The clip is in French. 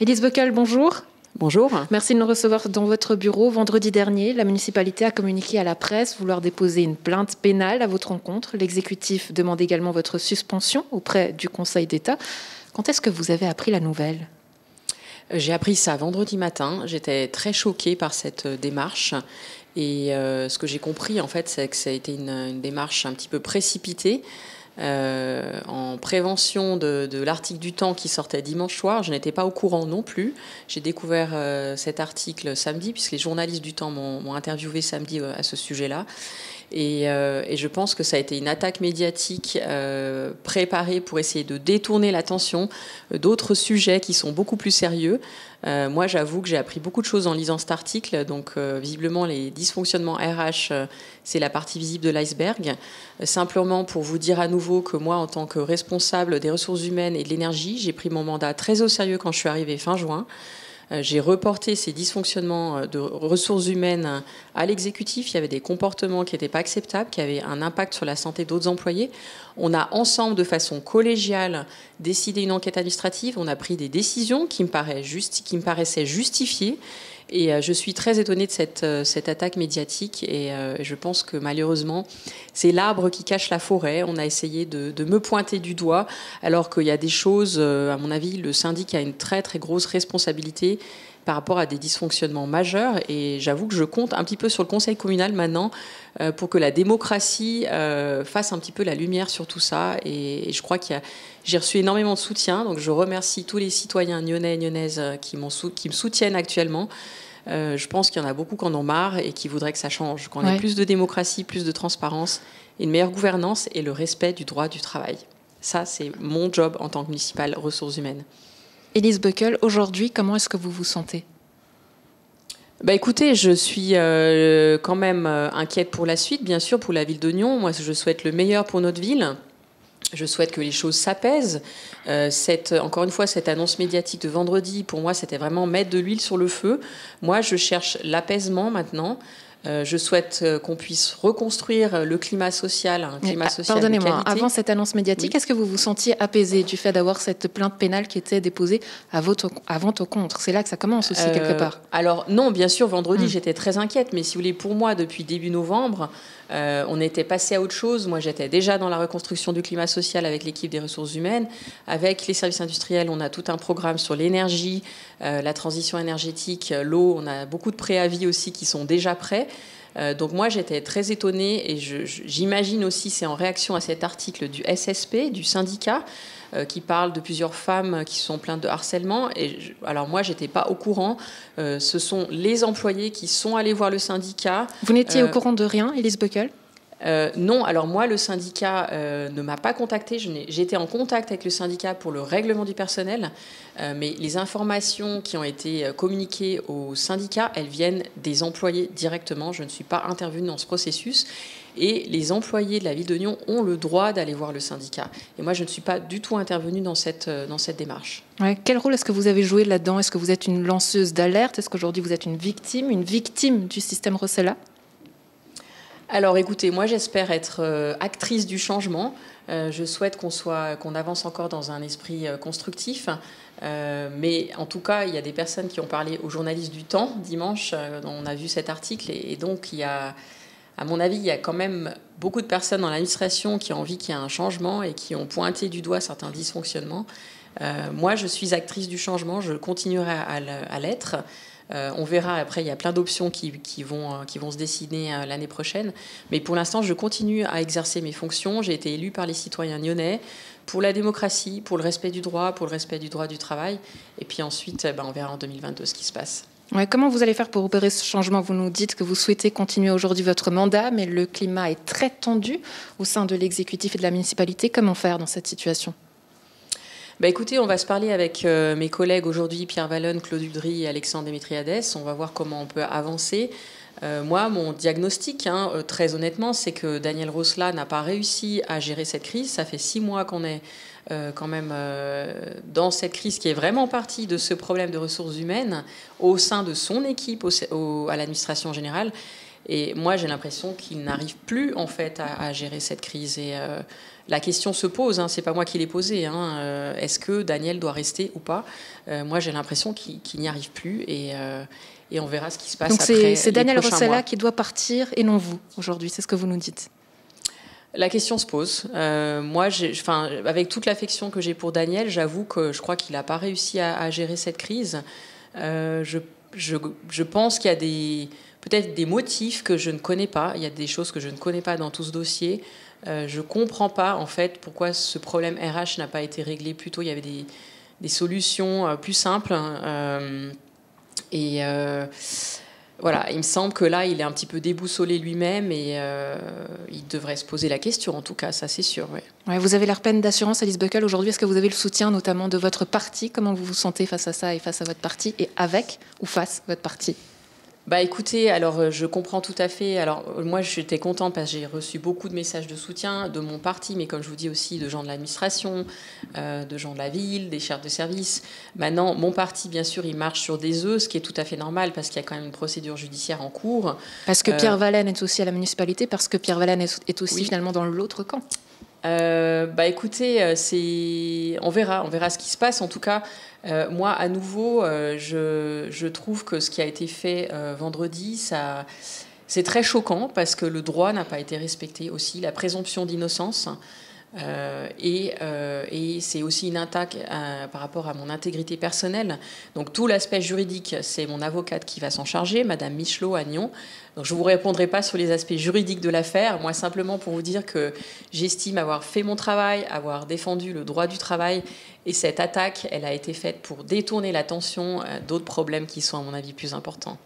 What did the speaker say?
Élise Bockel, bonjour. Bonjour. Merci de nous recevoir dans votre bureau. Vendredi dernier, la municipalité a communiqué à la presse vouloir déposer une plainte pénale à votre encontre. L'exécutif demande également votre suspension auprès du Conseil d'État. Quand est-ce que vous avez appris la nouvelle ? J'ai appris ça vendredi matin. J'étais très choquée par cette démarche. Et ce que j'ai compris, en fait, c'est que ça a été une démarche un petit peu précipitée. En prévention de l'article du Temps qui sortait dimanche soir. Je n'étais pas au courant non plus. J'ai découvert cet article samedi, puisque les journalistes du Temps m'ont interviewé samedi à ce sujet-là. Et je pense que ça a été une attaque médiatique préparée pour essayer de détourner l'attention d'autres sujets qui sont beaucoup plus sérieux. Moi, j'avoue que j'ai appris beaucoup de choses en lisant cet article. Donc, visiblement, les dysfonctionnements RH, c'est la partie visible de l'iceberg. Simplement pour vous dire à nouveau que moi, en tant que responsable des ressources humaines et de l'énergie, j'ai pris mon mandat très au sérieux quand je suis arrivée fin juin. J'ai reporté ces dysfonctionnements de ressources humaines à l'exécutif. Il y avait des comportements qui n'étaient pas acceptables, qui avaient un impact sur la santé d'autres employés. On a ensemble, de façon collégiale, décidé une enquête administrative. On a pris des décisions qui me paraissaient justifiées. Et je suis très étonnée de cette attaque médiatique. Et je pense que malheureusement, c'est l'arbre qui cache la forêt. On a essayé de me pointer du doigt, alors qu'il y a des choses, à mon avis, le syndic a une très très grosse responsabilité par rapport à des dysfonctionnements majeurs. Et j'avoue que je compte un petit peu sur le conseil communal maintenant pour que la démocratie fasse un petit peu la lumière sur tout ça. Et je crois j'ai reçu énormément de soutien. Donc je remercie tous les citoyens nyonnais et nyonnaises qui me soutiennent actuellement. Je pense qu'il y en a beaucoup qui en ont marre et qui voudraient que ça change, qu'on ait plus de démocratie, plus de transparence, une meilleure gouvernance et le respect du droit du travail. Ça, c'est mon job en tant que municipale ressources humaines. Élise Bockel, aujourd'hui, comment est-ce que vous vous sentez ? Écoutez, je suis quand même inquiète pour la suite, bien sûr, pour la ville d'Oignon. Moi, je souhaite le meilleur pour notre ville. Je souhaite que les choses s'apaisent. Encore une fois, cette annonce médiatique de vendredi, pour moi, c'était vraiment mettre de l'huile sur le feu. Moi, je cherche l'apaisement maintenant. Je souhaite qu'on puisse reconstruire le climat social, un climat social de qualité. Pardonnez-moi, avant cette annonce médiatique, oui. Est-ce que vous vous sentiez apaisé du fait d'avoir cette plainte pénale qui était déposée à votre contre ? C'est là que ça commence aussi, quelque part. Alors non, bien sûr, vendredi, j'étais très inquiète. Mais si vous voulez, pour moi, depuis début novembre, on était passé à autre chose. Moi, j'étais déjà dans la reconstruction du climat social avec l'équipe des ressources humaines. Avec les services industriels, on a tout un programme sur l'énergie, la transition énergétique, l'eau. On a beaucoup de préavis aussi qui sont déjà prêts. Donc moi, j'étais très étonnée et j'imagine aussi, c'est en réaction à cet article du SSP, du syndicat, qui parle de plusieurs femmes qui sont plaintes de harcèlement. Alors moi, j'étais pas au courant. Ce sont les employés qui sont allés voir le syndicat. Vous n'étiez au courant de rien, Élise Bockel ? Non, alors moi, le syndicat ne m'a pas contactée. J'étais en contact avec le syndicat pour le règlement du personnel, mais les informations qui ont été communiquées au syndicat, elles viennent des employés directement. Je ne suis pas intervenue dans ce processus. Et les employés de la ville d'Oignon ont le droit d'aller voir le syndicat. Et moi, je ne suis pas du tout intervenue dans cette démarche. Ouais. Quel rôle est-ce que vous avez joué là-dedans ? Est-ce que vous êtes une lanceuse d'alerte ? Est-ce qu'aujourd'hui, vous êtes une victime du système Rossella ? Alors écoutez, moi j'espère être actrice du changement. Je souhaite qu'on avance encore dans un esprit constructif. Mais en tout cas, il y a des personnes qui ont parlé aux journalistes du Temps dimanche. On a vu cet article et donc à mon avis, il y a quand même beaucoup de personnes dans l'administration qui ont envie qu'il y ait un changement et qui ont pointé du doigt certains dysfonctionnements. Moi, je suis actrice du changement. Je continuerai à l'être. On verra après, il y a plein d'options qui vont se dessiner l'année prochaine. Mais pour l'instant, je continue à exercer mes fonctions. J'ai été élue par les citoyens nyonnais pour la démocratie, pour le respect du droit, pour le respect du droit du travail. Et puis ensuite, on verra en 2022 ce qui se passe. Ouais, comment vous allez faire pour opérer ce changement ? Vous nous dites que vous souhaitez continuer aujourd'hui votre mandat, mais le climat est très tendu au sein de l'exécutif et de la municipalité. Comment faire dans cette situation ? Écoutez, on va se parler avec mes collègues aujourd'hui, Pierre Vallone, Claude Udry et Alexandre Démétriades. On va voir comment on peut avancer. Moi, mon diagnostic, très honnêtement, c'est que Daniel Rossella n'a pas réussi à gérer cette crise. Ça fait 6 mois qu'on est quand même dans cette crise qui est vraiment partie de ce problème de ressources humaines au sein de son équipe, à l'administration générale. Et moi, j'ai l'impression qu'il n'arrive plus en fait à gérer cette crise. Et la question se pose, hein, c'est pas moi qui l'ai posée. Hein, est-ce que Daniel doit rester ou pas? Moi, j'ai l'impression qu'il n'y arrive plus et on verra ce qui se passe. Donc après c'est Daniel les prochains Rossella mois. qui doit partir et non vous aujourd'hui, c'est ce que vous nous dites. La question se pose. Moi, avec toute l'affection que j'ai pour Daniel, j'avoue que je crois qu'il n'a pas réussi à gérer cette crise. Je pense qu'il y a peut-être des motifs que je ne connais pas. Il y a des choses que je ne connais pas dans tout ce dossier. Je ne comprends pas, en fait, pourquoi ce problème RH n'a pas été réglé plus tôt. Il y avait des solutions plus simples. Voilà, il me semble que là, il est un petit peu déboussolé lui-même et il devrait se poser la question, en tout cas, ça c'est sûr. Ouais. Ouais, vous avez l'air pleine d'assurance, Alice Buckle. Aujourd'hui, est-ce que vous avez le soutien notamment de votre parti? Comment vous vous sentez face à ça et face à votre parti et avec ou face votre parti? Bah écoutez, alors je comprends tout à fait. Alors moi j'étais contente parce que j'ai reçu beaucoup de messages de soutien de mon parti, mais comme je vous dis aussi de gens de l'administration, de gens de la ville, des chefs de service. Maintenant, mon parti, bien sûr, il marche sur des œufs, ce qui est tout à fait normal parce qu'il y a quand même une procédure judiciaire en cours. Parce que Pierre Vallène est aussi à la municipalité, parce que Pierre Vallène est aussi oui. finalement dans l'autre camp. Bah écoutez, on verra ce qui se passe. En tout cas, moi, à nouveau, je trouve que ce qui a été fait vendredi, c'est très choquant parce que le droit n'a pas été respecté aussi, la présomption d'innocence. Et c'est aussi une attaque par rapport à mon intégrité personnelle. Donc tout l'aspect juridique, c'est mon avocate qui va s'en charger, Madame Michelot à Nyon. Donc je ne vous répondrai pas sur les aspects juridiques de l'affaire, moi simplement pour vous dire que j'estime avoir fait mon travail, avoir défendu le droit du travail, et cette attaque, elle a été faite pour détourner l'attention d'autres problèmes qui sont à mon avis plus importants.